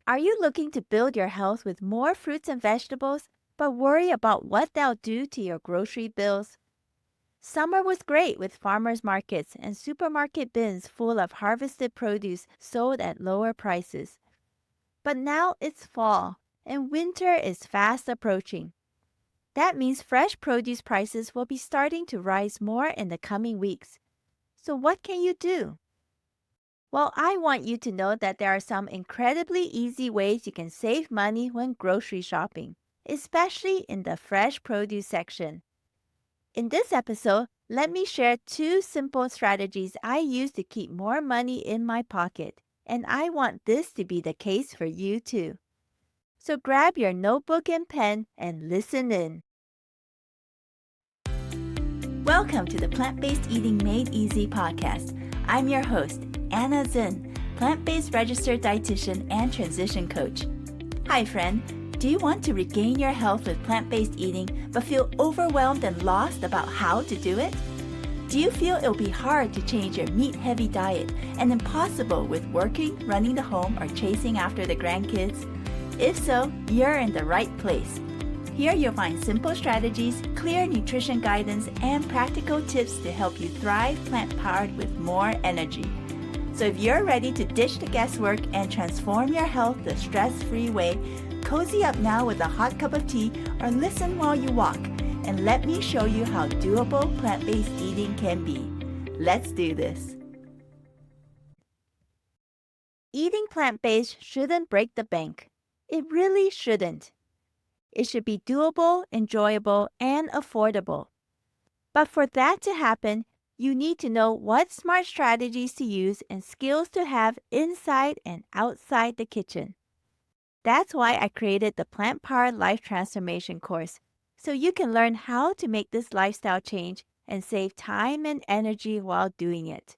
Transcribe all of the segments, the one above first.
Are you looking to build your health with more fruits and vegetables, but worry about what they'll do to your grocery bills? Summer was great with farmers markets and supermarket bins full of harvested produce sold at lower prices. But now it's fall, and winter is fast approaching. That means fresh produce prices will be starting to rise more in the coming weeks. So what can you do? Well, I want you to know that there are some incredibly easy ways you can save money when grocery shopping, especially in the fresh produce section. In this episode, let me share 2 simple strategies I use to keep more money in my pocket, and I want this to be the case for you too. So grab your notebook and pen and listen in. Welcome to the Plant-Based Eating Made Easy podcast. I'm your host, Anna Zinn, plant-based registered dietitian and transition coach. Hi friend, do you want to regain your health with plant-based eating but feel overwhelmed and lost about how to do it? Do you feel it'll be hard to change your meat-heavy diet and impossible with working, running the home, or chasing after the grandkids? If so, you're in the right place. Here you'll find simple strategies, clear nutrition guidance, and practical tips to help you thrive plant-powered with more energy. So if you're ready to ditch the guesswork and transform your health the stress-free way, cozy up now with a hot cup of tea or listen while you walk, and let me show you how doable plant-based eating can be. Let's do this. Eating plant-based shouldn't break the bank. It really shouldn't. It should be doable, enjoyable, and affordable. But for that to happen, you need to know what smart strategies to use and skills to have inside and outside the kitchen. That's why I created the Plant Powered Life Transformation course, so you can learn how to make this lifestyle change and save time and energy while doing it.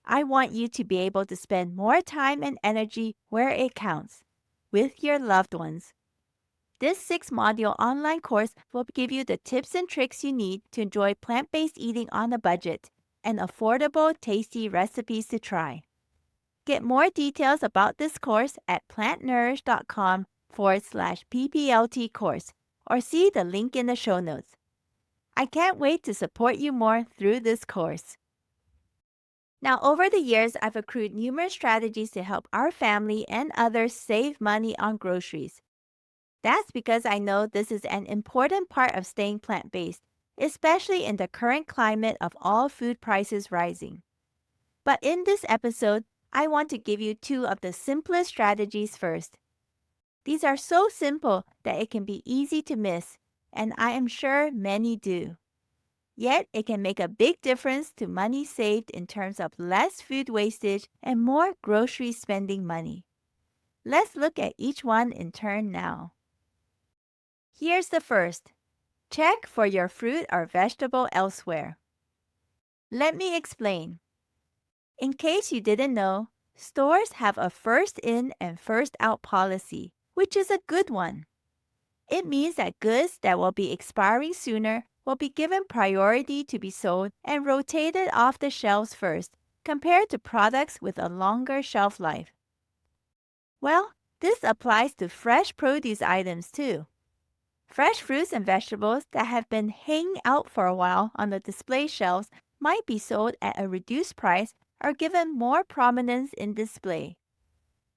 I want you to be able to spend more time and energy where it counts, with your loved ones. This 6-module online course will give you the tips and tricks you need to enjoy plant-based eating on a budget and affordable, tasty recipes to try. Get more details about this course at plantnourish.com/PPLT course or see the link in the show notes. I can't wait to support you more through this course. Now, over the years, I've accrued numerous strategies to help our family and others save money on groceries. That's because I know this is an important part of staying plant-based, especially in the current climate of all food prices rising. But in this episode, I want to give you 2 of the simplest strategies first. These are so simple that it can be easy to miss, and I am sure many do. Yet, it can make a big difference to money saved in terms of less food wastage and more grocery spending money. Let's look at each one in turn now. Here's the first. Check for your fruit or vegetable elsewhere. Let me explain. In case you didn't know, stores have a first in and first out policy, which is a good one. It means that goods that will be expiring sooner will be given priority to be sold and rotated off the shelves first, compared to products with a longer shelf life. Well, this applies to fresh produce items too. Fresh fruits and vegetables that have been hanging out for a while on the display shelves might be sold at a reduced price or given more prominence in display.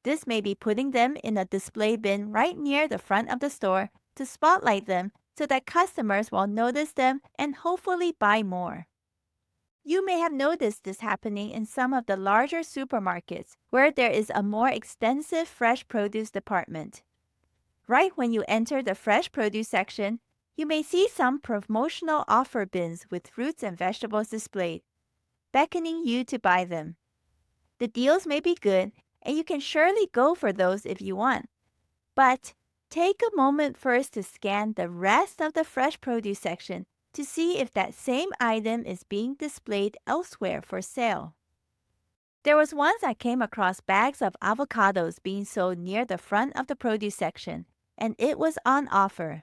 This may be putting them in a display bin right near the front of the store to spotlight them so that customers will notice them and hopefully buy more. You may have noticed this happening in some of the larger supermarkets where there is a more extensive fresh produce department. Right when you enter the fresh produce section, you may see some promotional offer bins with fruits and vegetables displayed, beckoning you to buy them. The deals may be good, and you can surely go for those if you want. But take a moment first to scan the rest of the fresh produce section to see if that same item is being displayed elsewhere for sale. There was once I came across bags of avocados being sold near the front of the produce section, and it was on offer.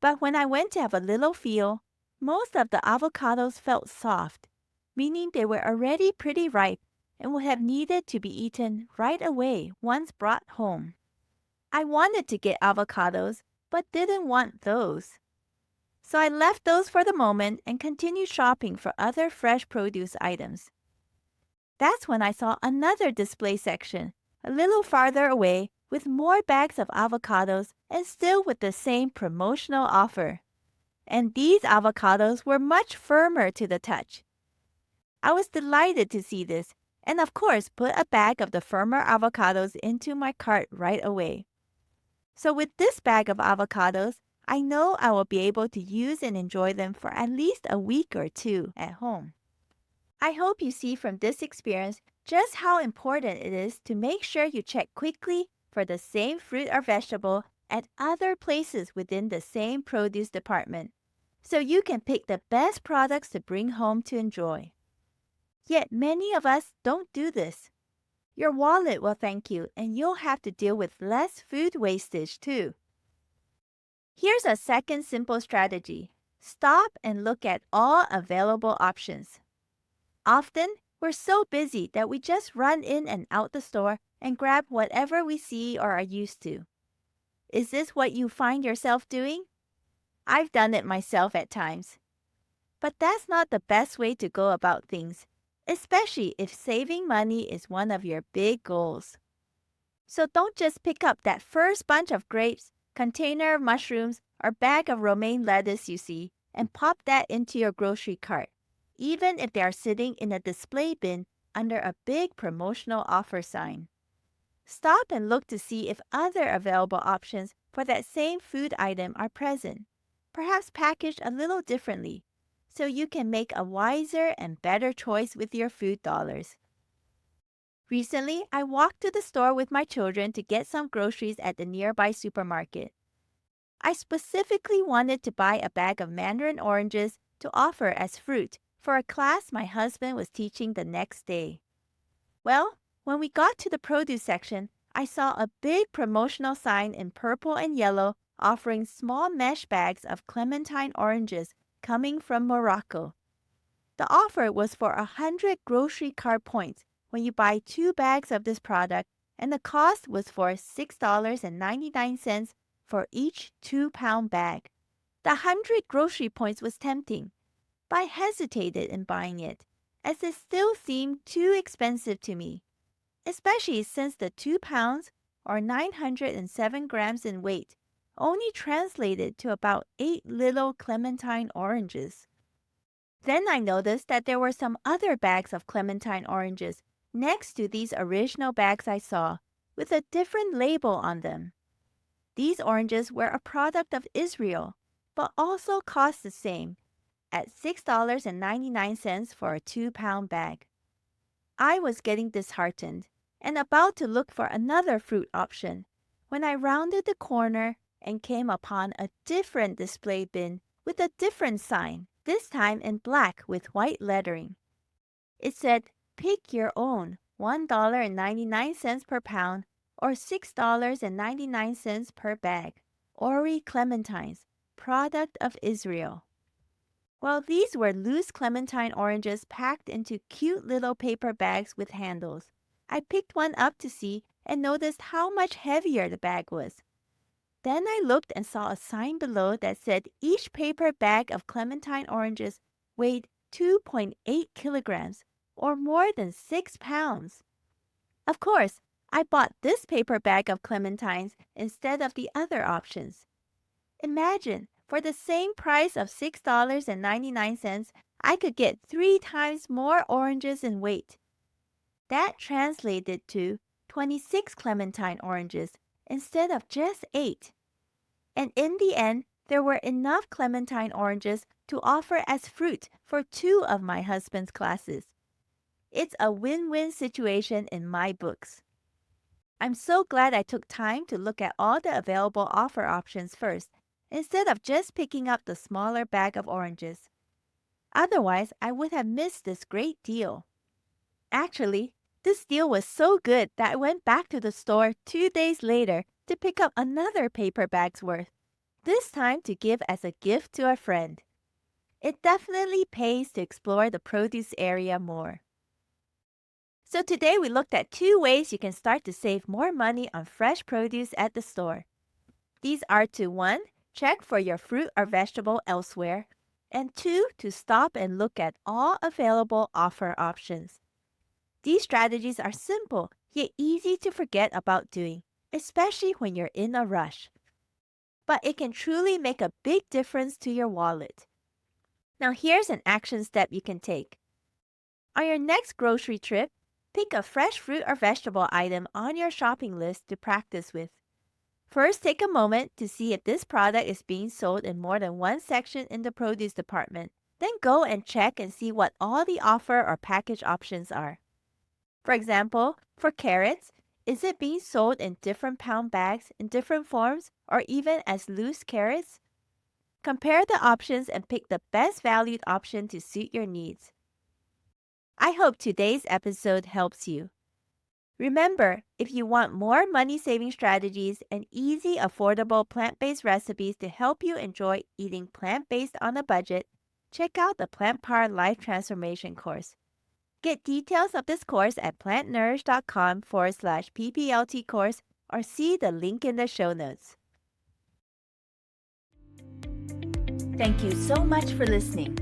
But when I went to have a little feel, most of the avocados felt soft, meaning they were already pretty ripe and would have needed to be eaten right away once brought home. I wanted to get avocados, but didn't want those. So I left those for the moment and continued shopping for other fresh produce items. That's when I saw another display section, a little farther away, with more bags of avocados and still with the same promotional offer. And these avocados were much firmer to the touch. I was delighted to see this and of course put a bag of the firmer avocados into my cart right away. So with this bag of avocados, I know I will be able to use and enjoy them for at least a week or two at home. I hope you see from this experience just how important it is to make sure you check quickly for the same fruit or vegetable at other places within the same produce department, so you can pick the best products to bring home to enjoy. Yet many of us don't do this. Your wallet will thank you, and you'll have to deal with less food wastage too. Here's a second simple strategy. Stop and look at all available options. Often, we're so busy that we just run in and out the store and grab whatever we see or are used to. Is this what you find yourself doing? I've done it myself at times. But that's not the best way to go about things, especially if saving money is one of your big goals. So don't just pick up that first bunch of grapes, container of mushrooms, or bag of romaine lettuce you see and pop that into your grocery cart, even if they are sitting in a display bin under a big promotional offer sign. Stop and look to see if other available options for that same food item are present, perhaps packaged a little differently, so you can make a wiser and better choice with your food dollars. Recently, I walked to the store with my children to get some groceries at the nearby supermarket. I specifically wanted to buy a bag of mandarin oranges to offer as fruit for a class my husband was teaching the next day. Well, when we got to the produce section, I saw a big promotional sign in purple and yellow offering small mesh bags of clementine oranges coming from Morocco. The offer was for 100 grocery cart points when you buy 2 bags of this product, and the cost was for $6.99 for each 2-pound bag. The 100 grocery points was tempting, but I hesitated in buying it, as it still seemed too expensive to me, especially since the 2 pounds, or 907 grams in weight, only translated to about 8 little clementine oranges. Then I noticed that there were some other bags of clementine oranges next to these original bags I saw, with a different label on them. These oranges were a product of Israel, but also cost the same, at $6.99 for a 2-pound bag. I was getting disheartened and about to look for another fruit option when I rounded the corner and came upon a different display bin with a different sign, this time in black with white lettering. It said, "Pick your own, $1.99 per pound or $6.99 per bag. Ori clementines, product of Israel." Well, these were loose clementine oranges packed into cute little paper bags with handles. I picked one up to see and noticed how much heavier the bag was. Then I looked and saw a sign below that said each paper bag of clementine oranges weighed 2.8 kilograms, or more than 6 pounds. Of course, I bought this paper bag of clementines instead of the other options. Imagine, for the same price of $6.99, I could get 3 times more oranges in weight. That translated to 26 clementine oranges instead of just 8. And in the end, there were enough clementine oranges to offer as fruit for 2 of my husband's classes. It's a win-win situation in my books. I'm so glad I took time to look at all the available offer options first, instead of just picking up the smaller bag of oranges. Otherwise, I would have missed this great deal. Actually, this deal was so good that I went back to the store 2 days later to pick up another paper bag's worth, this time to give as a gift to a friend. It definitely pays to explore the produce area more. So today we looked at 2 ways you can start to save more money on fresh produce at the store. These are to 1. Check for your fruit or vegetable elsewhere, and 2. To stop and look at all available offer options. These strategies are simple, yet easy to forget about doing, especially when you're in a rush. But it can truly make a big difference to your wallet. Now here's an action step you can take. On your next grocery trip, pick a fresh fruit or vegetable item on your shopping list to practice with. First, take a moment to see if this product is being sold in more than one section in the produce department. Then go and check and see what all the offer or package options are. For example, for carrots, is it being sold in different pound bags in different forms or even as loose carrots? Compare the options and pick the best valued option to suit your needs. I hope today's episode helps you. Remember, if you want more money-saving strategies and easy, affordable plant-based recipes to help you enjoy eating plant-based on a budget, check out the Plant Power Life Transformation course. Get details of this course at plantnourish.com/PPLT course or see the link in the show notes. Thank you so much for listening.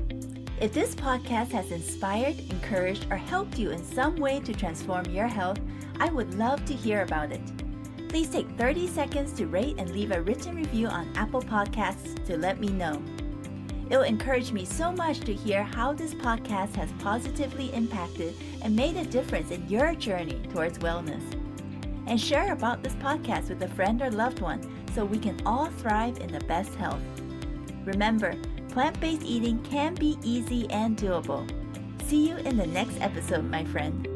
If this podcast has inspired, encouraged, or helped you in some way to transform your health, I would love to hear about it. Please take 30 seconds to rate and leave a written review on Apple Podcasts to let me know. It will encourage me so much to hear how this podcast has positively impacted and made a difference in your journey towards wellness. And share about this podcast with a friend or loved one so we can all thrive in the best health. Remember, plant-based eating can be easy and doable. See you in the next episode, my friend.